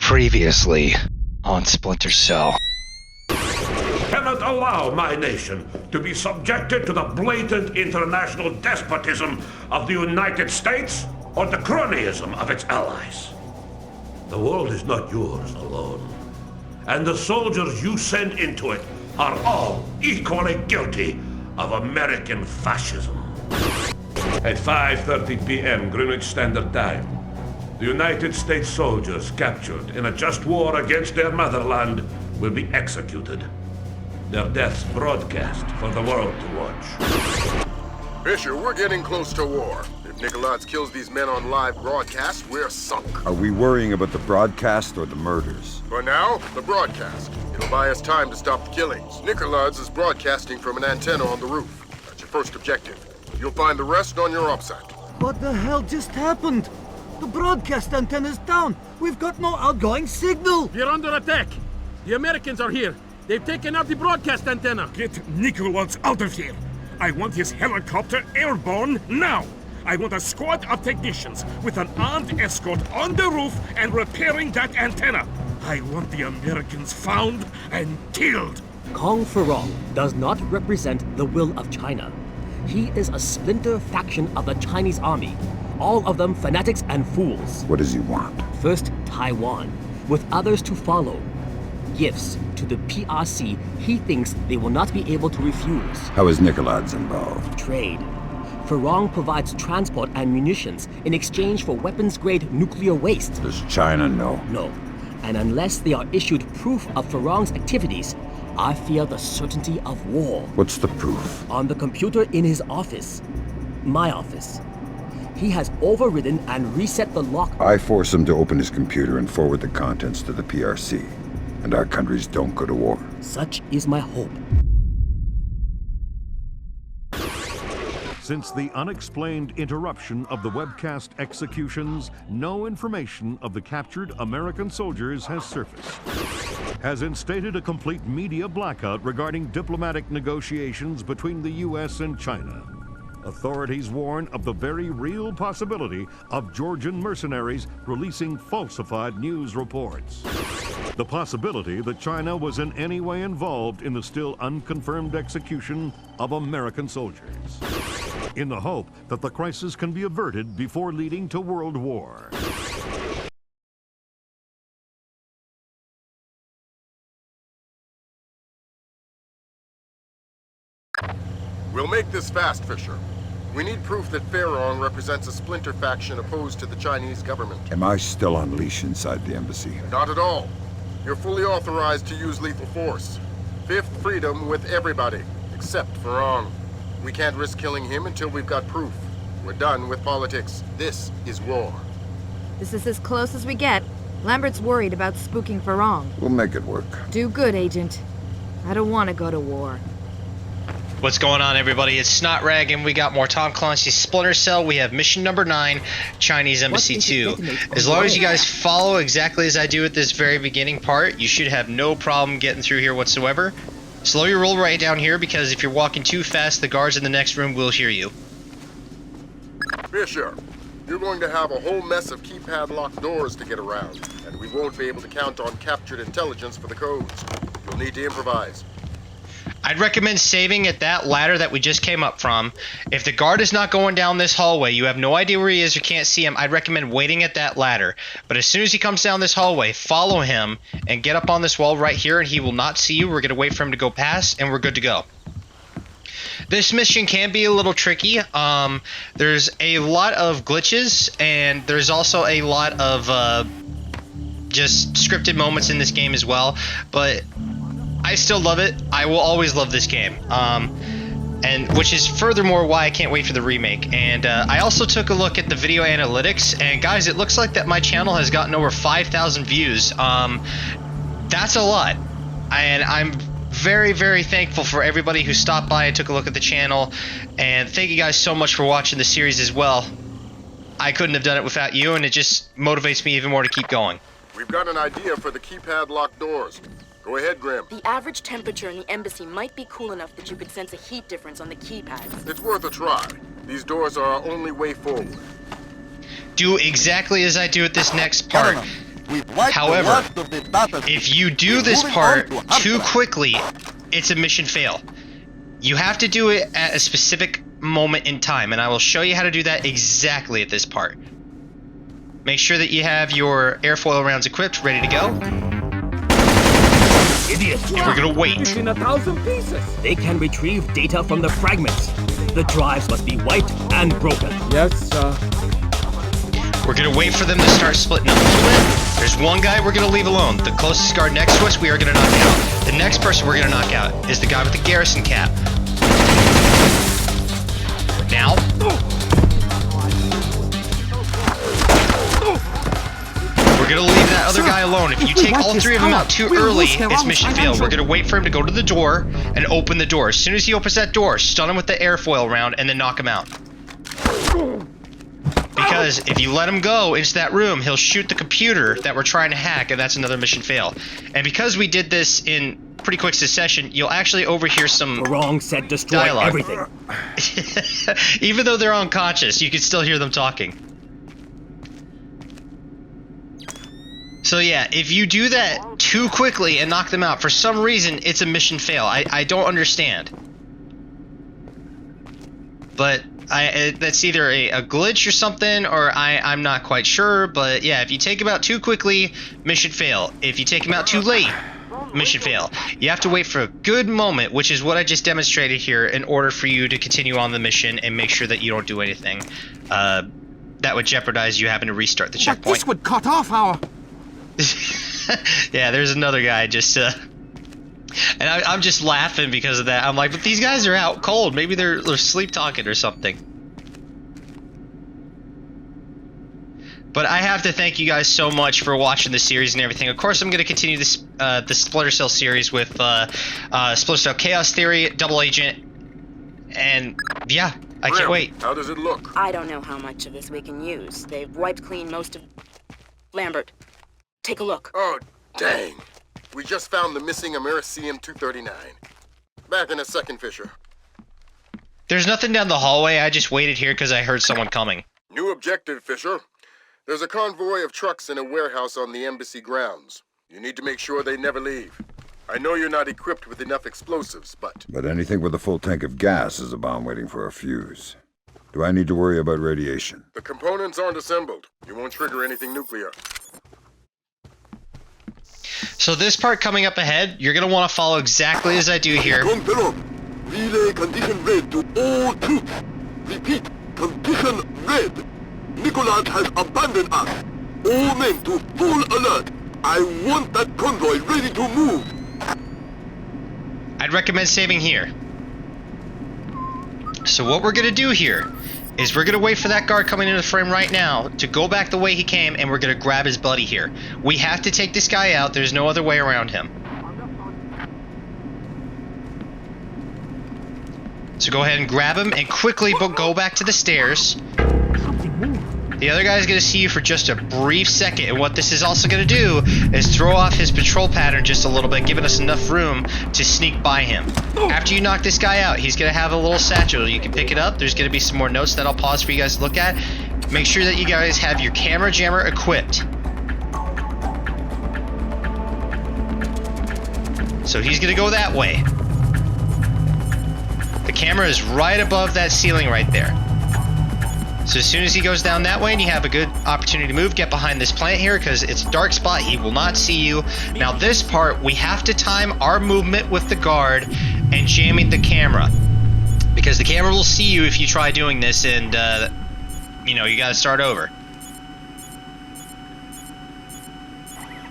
Previously on Splinter Cell. Cannot allow my nation to be subjected to the blatant international despotism of the United States or the cronyism of its allies. The world is not yours alone, and the soldiers you send into it are all equally guilty of American fascism. At 5:30 p.m. Greenwich Standard Time, the United States soldiers captured in a just war against their motherland will be executed. Their deaths broadcast for the world to watch. Fisher, we're getting close to war. If Nikoladze kills these men on live broadcast, we're sunk. Are we worrying about the broadcast or the murders? For now, the broadcast. It'll buy us time to stop the killings. Nikoladze is broadcasting from an antenna on the roof. That's your first objective. You'll find the rest on your OPSAT. What the hell just happened? The broadcast antenna's down. We've got no outgoing signal. We're under attack. The Americans are here. They've taken out the broadcast antenna. Get Nikoladze out of here. I want his helicopter airborne now. I want a squad of technicians with an armed escort on the roof and repairing that antenna. I want the Americans found and killed. Kong Feirong does not represent the will of China. He is a splinter faction of the Chinese army. All of them fanatics and fools. What does he want? First, Taiwan, with others to follow. Gifts to the PRC he thinks they will not be able to refuse. How is Nikoladze involved? Trade. Feirong provides transport and munitions in exchange for weapons-grade nuclear waste. Does China know? No. And unless they are issued proof of Feirong's activities, I fear the certainty of war. What's the proof? On the computer in his office. My office. He has overridden and reset the lock. I force him to open his computer and forward the contents to the PRC. And our countries don't go to war. Such is my hope. Since the unexplained interruption of the webcast executions, no information of the captured American soldiers has surfaced. Has instated a complete media blackout regarding diplomatic negotiations between the U.S. and China. Authorities warn of the very real possibility of Georgian mercenaries releasing falsified news reports. The possibility that China was in any way involved in the still unconfirmed execution of American soldiers, in the hope that the crisis can be averted before leading to world war. We'll make this fast, Fisher. We need proof that Feirong represents a splinter faction opposed to the Chinese government. Am I still on leash inside the embassy? Not at all. You're fully authorized to use lethal force. Fifth freedom with everybody, except Feirong. We can't risk killing him until we've got proof. We're done with politics. This is war. This is as close as we get. Lambert's worried about spooking Feirong. We'll make it work. Do good, Agent. I don't want to go to war. What's going on, everybody? It's Snotrag, and we got more Tom Clancy's Splinter Cell. We have mission number 9, Chinese Embassy 2. As long as you guys follow exactly as I do at this very beginning part, you should have no problem getting through here whatsoever. Slow your roll right down here, because if you're walking too fast, the guards in the next room will hear you. Fisher, you're going to have a whole mess of keypad locked doors to get around, and we won't be able to count on captured intelligence for the codes. You'll need to improvise. I'd recommend saving at that ladder that we just came up from. If the guard is not going down this hallway, you have no idea where he is or can't see him, I'd recommend waiting at that ladder. But as soon as he comes down this hallway, follow him and get up on this wall right here, and he will not see you. We're going to wait for him to go past, and we're good to go. This mission can be a little tricky. There's a lot of glitches, and there's also a lot of just scripted moments in this game as well. But I still love it. I will always love this game. And which is furthermore why I can't wait for the remake. And I also took a look at the video analytics, and guys, it looks like that my channel has gotten over 5,000 views. That's a lot. And I'm very, very thankful for everybody who stopped by and took a look at the channel. And thank you guys so much for watching the series as well. I couldn't have done it without you, and it just motivates me even more to keep going. We've got an idea for the keypad locked doors. Go ahead, Grim. The average temperature in the embassy might be cool enough that you could sense a heat difference on the keypads. It's worth a try. These doors are our only way forward. Do exactly as I do at this next part. However, if you do this part too quickly, it's a mission fail. You have to do it at a specific moment in time, and I will show you how to do that exactly at this part. Make sure that you have your airfoil rounds equipped, ready to go. Idiots! And we're gonna wait. In 1,000 pieces. They can retrieve data from the fragments. The drives must be wiped and broken. Yes, sir. We're gonna wait for them to start splitting up a little bit. There's one guy we're gonna leave alone. The closest guard next to us, we are gonna knock out. The next person we're gonna knock out is the guy with the garrison cap. Now. We're gonna leave that other guy alone. If you take all three of them out too early, it's mission failed. We're gonna wait for him to go to the door and open the door. As soon as he opens that door, stun him with the airfoil round and then knock him out. Because if you let him go into that room, he'll shoot the computer that we're trying to hack, and that's another mission fail. And because we did this in pretty quick succession, you'll actually overhear some Feirong said destroy dialogue. everything. Even though they're unconscious, you can still hear them talking. So yeah, if you do that too quickly and knock them out, for some reason, it's a mission fail. I don't understand. But that's either a glitch or something, or I'm not quite sure. But yeah, if you take them out too quickly, mission fail. If you take them out too late, mission fail. You have to wait for a good moment, which is what I just demonstrated here, in order for you to continue on the mission and make sure that you don't do anything that would jeopardize you having to restart the checkpoint. But this would cut off our... Yeah, there's another guy just and I'm just laughing because of that. I'm like, but these guys are out cold. Maybe they're sleep talking or something. But I have to thank you guys so much for watching the series and everything. Of course, I'm going to continue this the Splinter Cell series with Splinter Cell Chaos Theory, Double Agent, and yeah, I can't wait. How does it look? I don't know how much of this we can use. They've wiped clean most of... Lambert, take a look. Oh, dang. We just found the missing Americium 239. Back in a second, Fisher. There's nothing down the hallway. I just waited here because I heard someone coming. New objective, Fisher. There's a convoy of trucks in a warehouse on the embassy grounds. You need to make sure they never leave. I know you're not equipped with enough explosives, but... But anything with a full tank of gas is a bomb waiting for a fuse. Do I need to worry about radiation? The components aren't assembled. You won't trigger anything nuclear. So this part coming up ahead, you're going to want to follow exactly as I do here. Relay condition red to all troops. Repeat, condition red. Nikoladze has abandoned us. All men to full alert. I want that convoy ready to move. I'd recommend saving here. So what we're going to do here is we're going to wait for that guard coming into the frame right now to go back the way he came, and we're going to grab his buddy here. We have to take this guy out. There's no other way around him. So go ahead and grab him and quickly go back to the stairs. The other guy's going to see you for just a brief second, and what this is also going to do is throw off his patrol pattern just a little bit, giving us enough room to sneak by him. After you knock this guy out, he's going to have a little satchel. You can pick it up. There's going to be some more notes that I'll pause for you guys to look at. Make sure that you guys have your camera jammer equipped. So he's going to go that way. The camera is right above that ceiling right there. So as soon as he goes down that way and you have a good opportunity to move, get behind this plant here because it's a dark spot. He will not see you. Now this part, we have to time our movement with the guard and jamming the camera, because the camera will see you if you try doing this, and you know, you got to start over.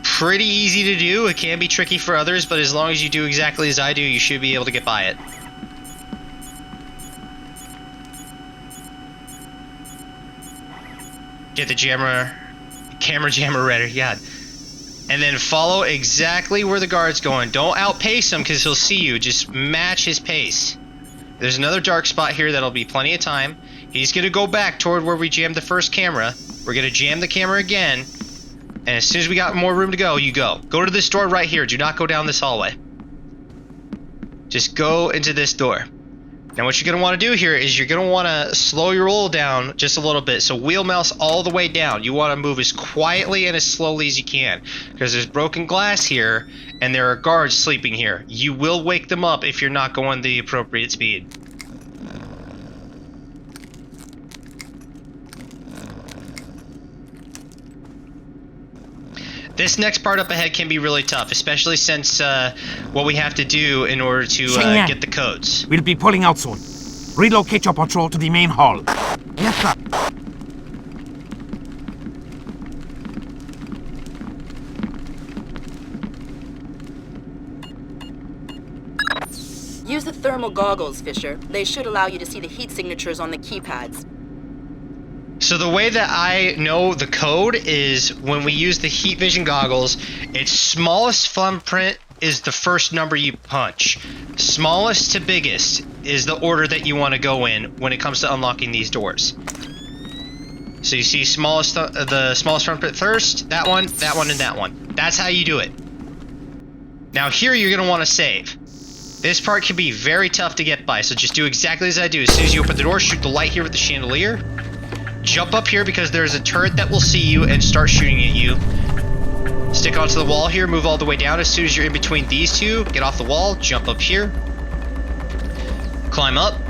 Pretty easy to do. It can be tricky for others, but as long as you do exactly as I do, you should be able to get by it. Get the camera jammer ready, yeah. And then follow exactly where the guard's going. Don't outpace him because he'll see you. Just match his pace. There's another dark spot here that'll be plenty of time. He's going to go back toward where we jammed the first camera. We're going to jam the camera again. And as soon as we got more room to go, you go. Go to this door right here. Do not go down this hallway. Just go into this door. Now what you're going to want to do here is you're going to want to slow your roll down just a little bit. So wheel mouse all the way down. You want to move as quietly and as slowly as you can, because there's broken glass here and there are guards sleeping here. You will wake them up if you're not going the appropriate speed. This next part up ahead can be really tough, especially since what we have to do in order to get the codes. We'll be pulling out soon. Relocate your patrol to the main hall. Yes, sir. Use the thermal goggles, Fisher. They should allow you to see the heat signatures on the keypads. So the way that I know the code is when we use the heat vision goggles, its smallest thumbprint is the first number you punch. Smallest to biggest is the order that you want to go in when it comes to unlocking these doors. So you see the smallest thumbprint first, that one, and that one. That's how you do it. Now here you're going to want to save. This part can be very tough to get by, so just do exactly as I do. As soon as you open the door, shoot the light here with the chandelier. Jump up here because there's a turret that will see you and start shooting at you. Stick onto the wall here, move all the way down. As soon as you're in between these two, get off the wall, jump up here. Climb up.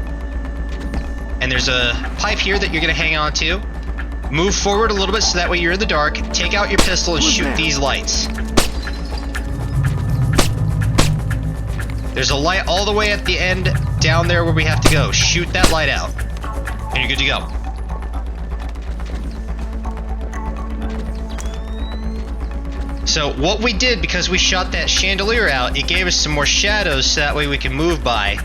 And there's a pipe here that you're going to hang on to. Move forward a little bit so that way you're in the dark. Take out your pistol and shoot these lights. There's a light all the way at the end down there where we have to go. Shoot that light out. And you're good to go. So what we did, because we shot that chandelier out, it gave us some more shadows so that way we can move by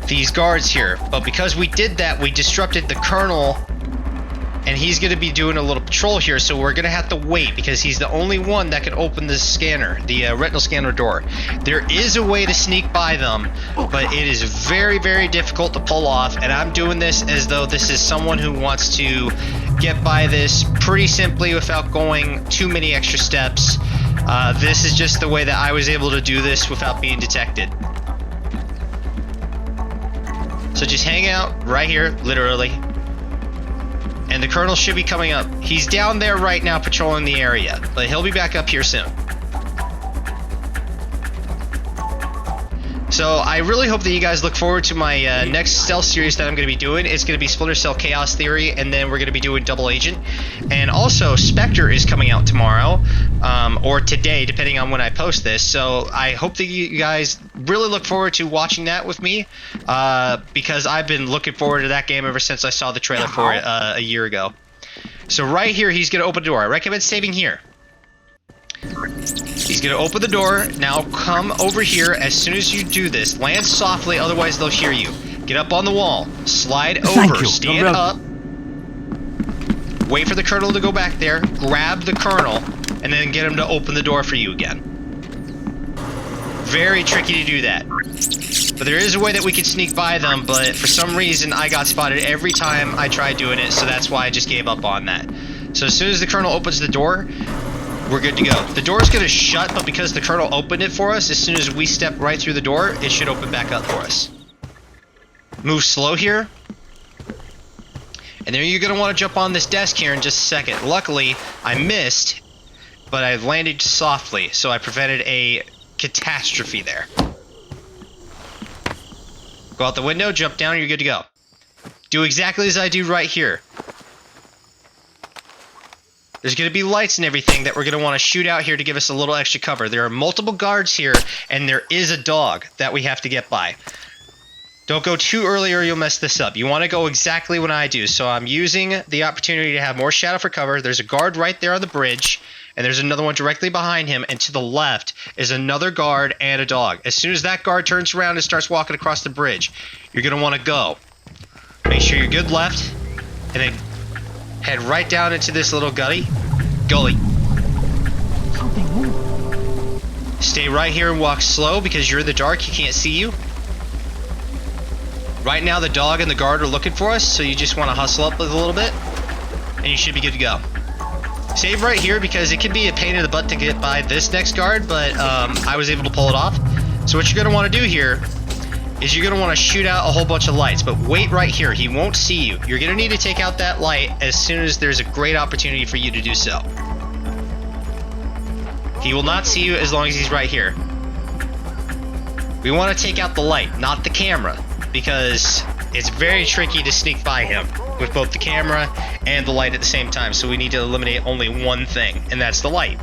these guards here. But because we did that, we disrupted the colonel, and he's going to be doing a little patrol here, so we're going to have to wait because he's the only one that can open the scanner, the retinal scanner door. There is a way to sneak by them, but it is very, very difficult to pull off, and I'm doing this as though this is someone who wants to get by this pretty simply without going too many extra steps. This is just the way that I was able to do this without being detected. So just hang out right here, literally. And the colonel should be coming up. He's down there right now patrolling the area, but he'll be back up here soon. So I really hope that you guys look forward to my next stealth series that I'm going to be doing. It's going to be Splinter Cell Chaos Theory, and then we're going to be doing Double Agent. And also, Spectre is coming out tomorrow, or today, depending on when I post this. So I hope that you guys really look forward to watching that with me, because I've been looking forward to that game ever since I saw the trailer for it a year ago. So right here, he's going to open the door. I recommend saving here. He's going to open the door. Now come over here. As soon as you do this, land softly, otherwise they'll hear you. Get up on the wall. Slide over. Stand up. Wait for the colonel to go back there. Grab the colonel, and then get him to open the door for you again. Very tricky to do that. But there is a way that we can sneak by them, but for some reason I got spotted every time I tried doing it, so that's why I just gave up on that. So as soon as the colonel opens the door, we're good to go. The door's going to shut, but because the colonel opened it for us, as soon as we step right through the door, it should open back up for us. Move slow here. And then you're going to want to jump on this desk here in just a second. Luckily, I missed, but I landed softly, so I prevented a catastrophe there. Go out the window, jump down, you're good to go. Do exactly as I do right here. There's going to be lights and everything that we're going to want to shoot out here to give us a little extra cover. There are multiple guards here, and there is a dog that we have to get by. Don't go too early or you'll mess this up. You want to go exactly when I do. So I'm using the opportunity to have more shadow for cover. There's a guard right there on the bridge, and there's another one directly behind him, and to the left is another guard and a dog. As soon as that guard turns around and starts walking across the bridge, you're going to want to go. Make sure you're good left, and then head right down into this little gully. Something moved. Stay right here and walk slow because you're in the dark, he can't see you. Right now the dog and the guard are looking for us, so you just want to hustle up a little bit, and you should be good to go. Save right here because it can be a pain in the butt to get by this next guard, but I was able to pull it off. So what you're going to want to do here is you're going to want to shoot out a whole bunch of lights, but wait right here. He won't see you. You're going to need to take out that light as soon as there's a great opportunity for you to do so. He will not see you as long as he's right here. We want to take out the light, not the camera, because it's very tricky to sneak by him with both the camera and the light at the same time, so we need to eliminate only one thing, and that's the light.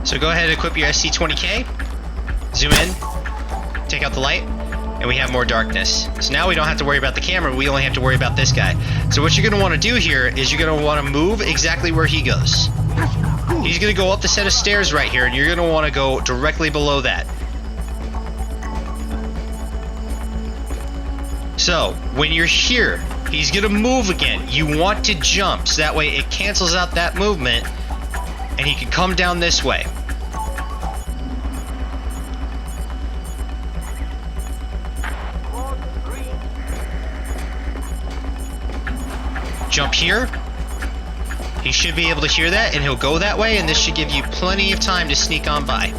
So go ahead and equip your SC-20K, zoom in, take out the light, and we have more darkness. So now we don't have to worry about the camera, we only have to worry about this guy. So what you're going to want to do here is you're going to want to move exactly where he goes. He's going to go up the set of stairs right here, and you're going to want to go directly below that. So, when you're here, he's going to move again. You want to jump, so that way it cancels out that movement, and he can come down this way. Jump here. He should be able to hear that, and he'll go that way, and this should give you plenty of time to sneak on by.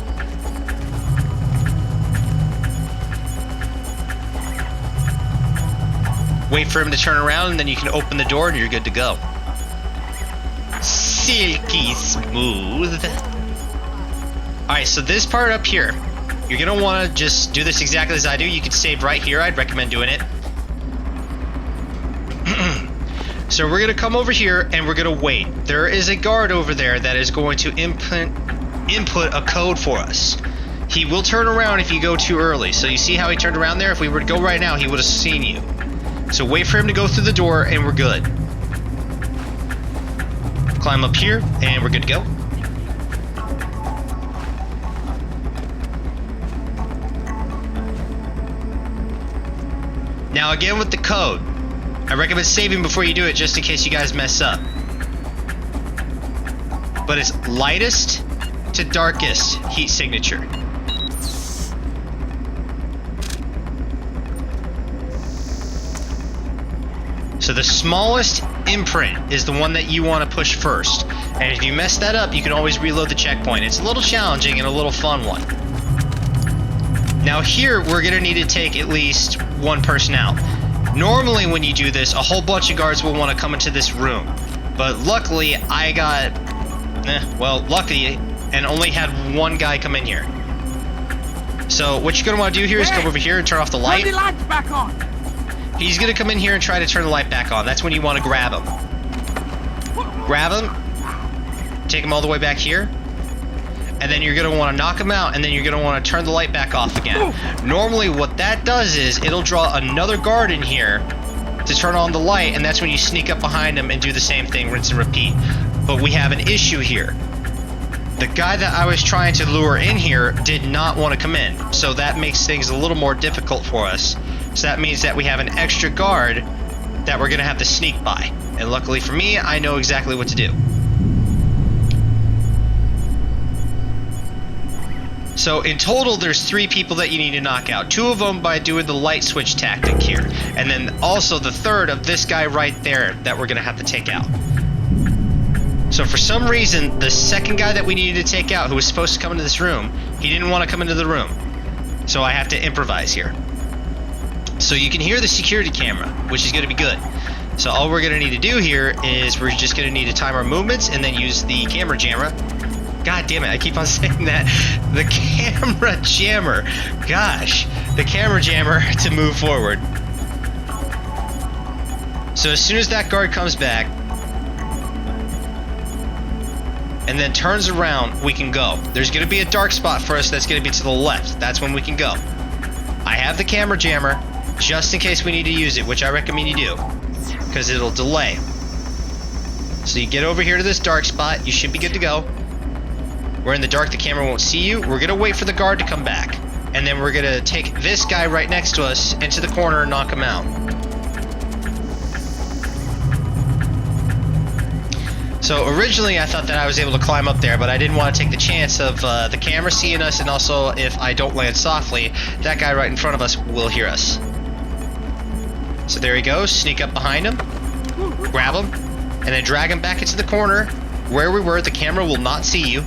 Wait for him to turn around, and then you can open the door, and you're good to go. Silky smooth. Alright, so this part up here, you're going to want to just do this exactly as I do. You can save right here. I'd recommend doing it. So we're going to come over here, and we're going to wait. There is a guard over there that is going to input a code for us. He will turn around if you go too early. So you see how he turned around there? If we were to go right now, he would have seen you. So wait for him to go through the door, and we're good. Climb up here, and we're good to go. Now again with the code, I recommend saving before you do it just in case you guys mess up. But it's lightest to darkest heat signature. So the smallest imprint is the one that you want to push first. And if you mess that up, you can always reload the checkpoint. It's a little challenging and a little fun one. Now here, we're going to need to take at least one person out. Normally when you do this, a whole bunch of guards will want to come into this room. But luckily, I got... lucky, and only had one guy come in here. So what you're going to want to do here is come over here and turn off the light. Turn the lights back on! He's going to come in here and try to turn the light back on. That's when you want to grab him. Grab him. Take him all the way back here. And then you're going to want to knock him out, and then you're going to want to turn the light back off again. Normally what that does is it'll draw another guard in here to turn on the light, and that's when you sneak up behind him and do the same thing, rinse and repeat. But we have an issue here. The guy that I was trying to lure in here did not want to come in, so that makes things a little more difficult for us. So that means that we have an extra guard that we're going to have to sneak by. And luckily for me, I know exactly what to do. So in total, there's 3 people that you need to knock out. 2 of them by doing the light switch tactic here. And then also the 3rd of this guy right there that we're going to have to take out. So for some reason, the 2nd guy that we needed to take out, who was supposed to come into this room, he didn't want to come into the room. So I have to improvise here. So you can hear the security camera, which is going to be good. So all we're going to need to do here is we're just going to need to time our movements and then use the camera jammer. God damn it, I keep on saying that. The camera jammer. Gosh, the camera jammer to move forward. So as soon as that guard comes back and then turns around, we can go. There's going to be a dark spot for us that's going to be to the left. That's when we can go. I have the camera jammer just in case we need to use it, which I recommend you do, because it'll delay. So you get over here to this dark spot, you should be good to go. We're in the dark, the camera won't see you. We're gonna wait for the guard to come back. And then we're gonna take this guy right next to us into the corner and knock him out. So originally I thought that I was able to climb up there, but I didn't want to take the chance of the camera seeing us, and also if I don't land softly, that guy right in front of us will hear us. So there he goes, sneak up behind him, grab him, and then drag him back into the corner where we were. The camera will not see you.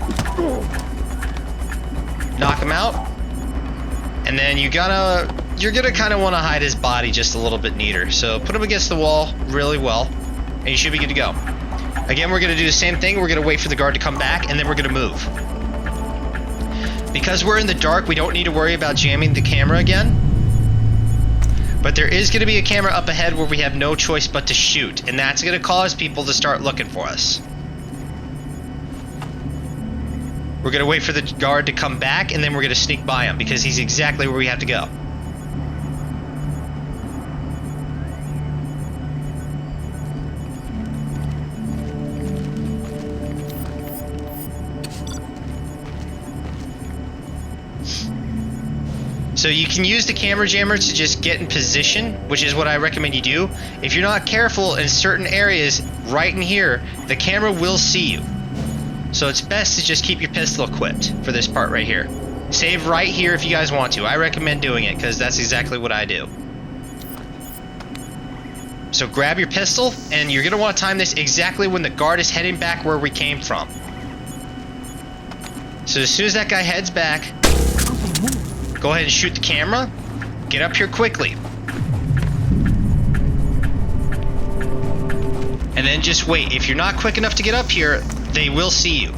knock him out. And then you're gonna kind of want to hide his body just a little bit neater. So put him against the wall really well, and you should be good to go. Again, we're gonna do the same thing. We're gonna wait for the guard to come back, and then we're gonna move. Because we're in the dark, we don't need to worry about jamming the camera again. But there is gonna be a camera up ahead where we have no choice but to shoot, and that's gonna cause people to start looking for us. We're gonna wait for the guard to come back, and then we're gonna sneak by him because he's exactly where we have to go. So you can use the camera jammer to just get in position, which is what I recommend you do. If you're not careful in certain areas, right in here, the camera will see you. So it's best to just keep your pistol equipped for this part right here. Save right here if you guys want to. I recommend doing it because that's exactly what I do. So grab your pistol, and you're going to want to time this exactly when the guard is heading back where we came from. So as soon as that guy heads back, go ahead and shoot the camera. Get up here quickly. And then just wait. If you're not quick enough to get up here, they will see you.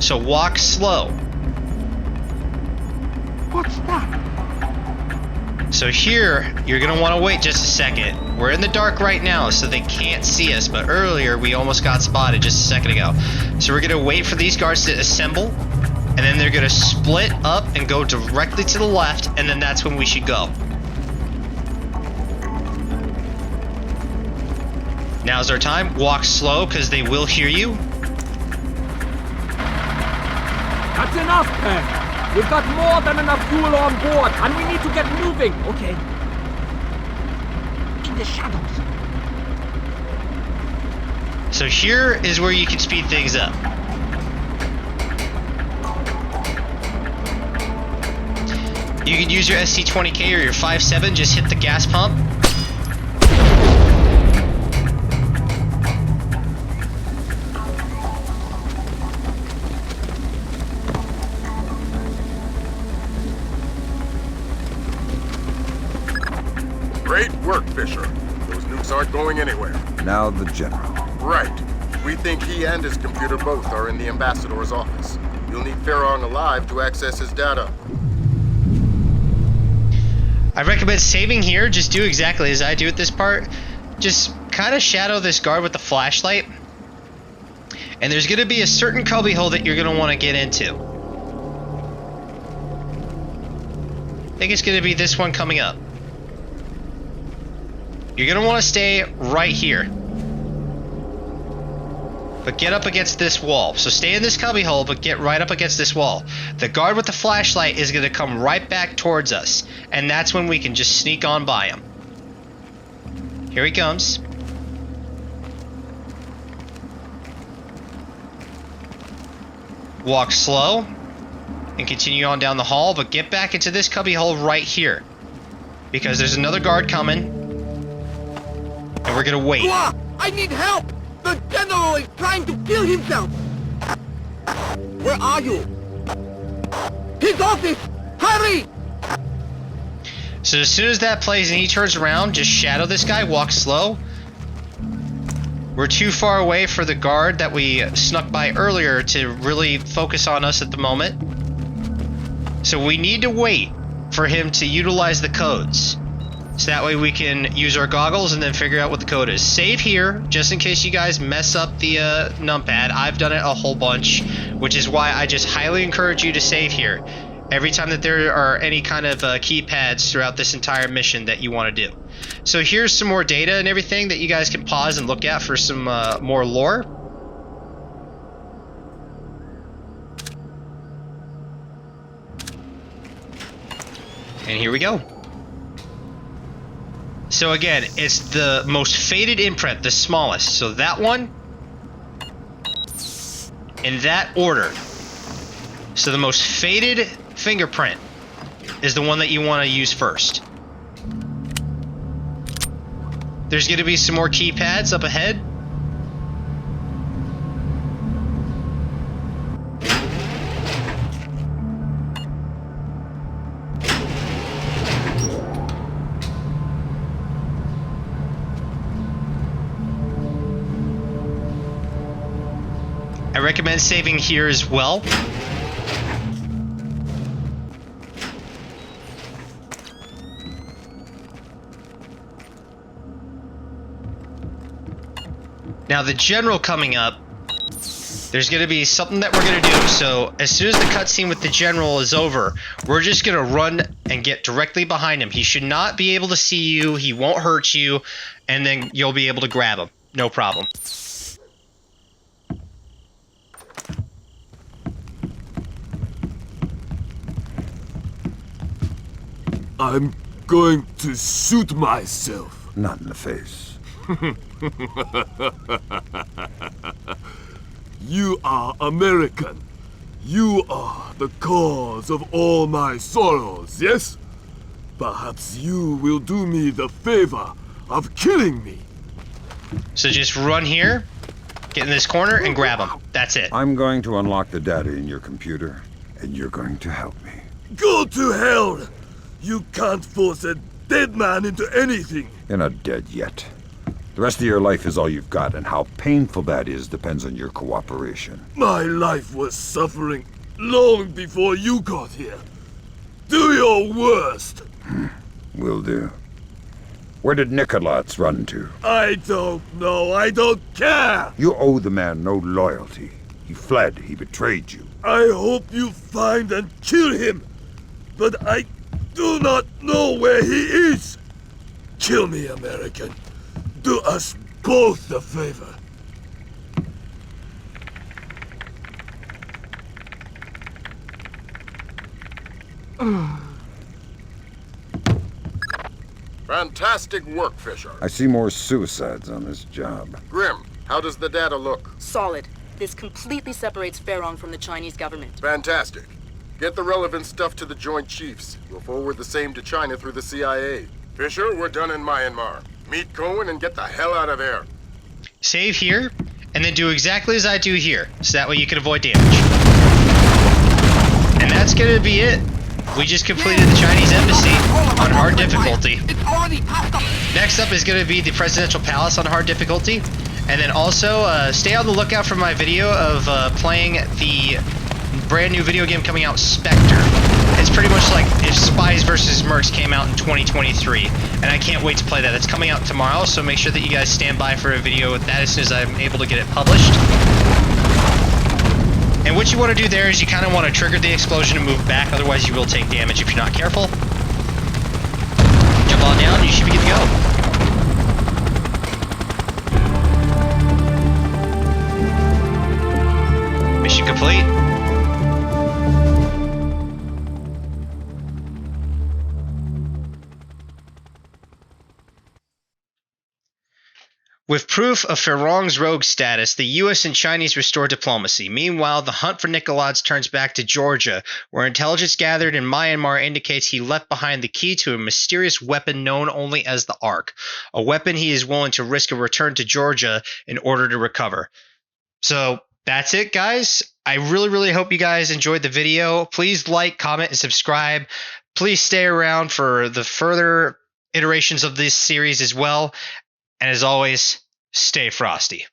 So walk slow. What's that? So here, you're gonna wanna wait just a second. We're in the dark right now, so they can't see us, but earlier we almost got spotted just a second ago. So we're gonna wait for these guards to assemble, and then they're gonna split up and go directly to the left, and then that's when we should go. Now's our time. Walk slow, because they will hear you. That's enough, Pen. We've got more than enough fuel on board, and we need to get moving. Okay. In the shadows. So here is where you can speed things up. You can use your SC-20K or your 5.7, just hit the gas pump. Great work, Fisher. Those nukes aren't going anywhere. Now the General. Right. We think he and his computer both are in the Ambassador's office. You'll need Feirong alive to access his data. I recommend saving here. Just do exactly as I do at this part. Just kind of shadow this guard with the flashlight. And there's going to be a certain cubbyhole that you're going to want to get into. I think it's going to be this one coming up. You're going to want to stay right here. But get up against this wall. So stay in this cubbyhole, but get right up against this wall. The guard with the flashlight is going to come right back towards us. And that's when we can just sneak on by him. Here he comes. Walk slow. And continue on down the hall, but get back into this cubbyhole right here. Because there's another guard coming. And we're going to wait. I need help! The General is trying to kill himself! Where are you? His office! Hurry! So as soon as that plays and he turns around, just shadow this guy, walk slow. We're too far away for the guard that we snuck by earlier to really focus on us at the moment. So we need to wait for him to utilize the codes. So that way we can use our goggles and then figure out what the code is. Save here, just in case you guys mess up the numpad. I've done it a whole bunch, which is why I just highly encourage you to save here. Every time that there are any kind of keypads throughout this entire mission that you want to do. So here's some more data and everything that you guys can pause and look at for some more lore. And here we go. So again, it's the most faded imprint, the smallest. So that one, in that order. So the most faded fingerprint is the one that you want to use first. There's going to be some more keypads up ahead. recommend saving here as well. Now the general coming up, there's going to be something that we're going to do. So as soon as the cutscene with the general is over, we're just going to run and get directly behind him. He should not be able to see you. He won't hurt you. And then you'll be able to grab him. No problem. I'm going to shoot myself. Not in the face. You are American. You are the cause of all my sorrows, yes? Perhaps you will do me the favor of killing me. So just run here, get in this corner, and grab him. That's it. I'm going to unlock the data in your computer, and you're going to help me. Go to hell! You can't force a dead man into anything. You're not dead yet. The rest of your life is all you've got, and how painful that is depends on your cooperation. My life was suffering long before you got here. Do your worst. Will do. Where did Nikoladze run to? I don't know. I don't care. You owe the man no loyalty. He fled. He betrayed you. I hope you find and kill him. But I do not know where he is. Kill me, American. Do us both the favor. Fantastic work, Fisher. I see more suicides on this job. Grim, how does the data look? Solid. This completely separates Feirong from the Chinese government. Fantastic. Get the relevant stuff to the Joint Chiefs. We'll forward the same to China through the CIA. Fisher, we're done in Myanmar. Meet Cohen and get the hell out of there. Save here, and then do exactly as I do here, so that way you can avoid damage. And that's gonna be it. We just completed the Chinese embassy on hard difficulty. Next up is gonna be the presidential palace on hard difficulty. And then also, stay on the lookout for my video of playing the brand new video game coming out, Spectre. It's pretty much like if Spies vs. Mercs came out in 2023, and I can't wait to play that. It's coming out tomorrow, so make sure that you guys stand by for a video with that as soon as I'm able to get it published. And what you want to do there is you kind of want to trigger the explosion and move back, otherwise you will take damage if you're not careful. Jump on down, you should be good to go. Mission complete. With proof of Feirong's rogue status, the US and Chinese restore diplomacy. Meanwhile, the hunt for Nikoladze turns back to Georgia, where intelligence gathered in Myanmar indicates he left behind the key to a mysterious weapon known only as the Ark, a weapon he is willing to risk a return to Georgia in order to recover. So that's it, guys. I really hope you guys enjoyed the video. Please like, comment, and subscribe. Please stay around for the further iterations of this series as well. And as always, stay frosty.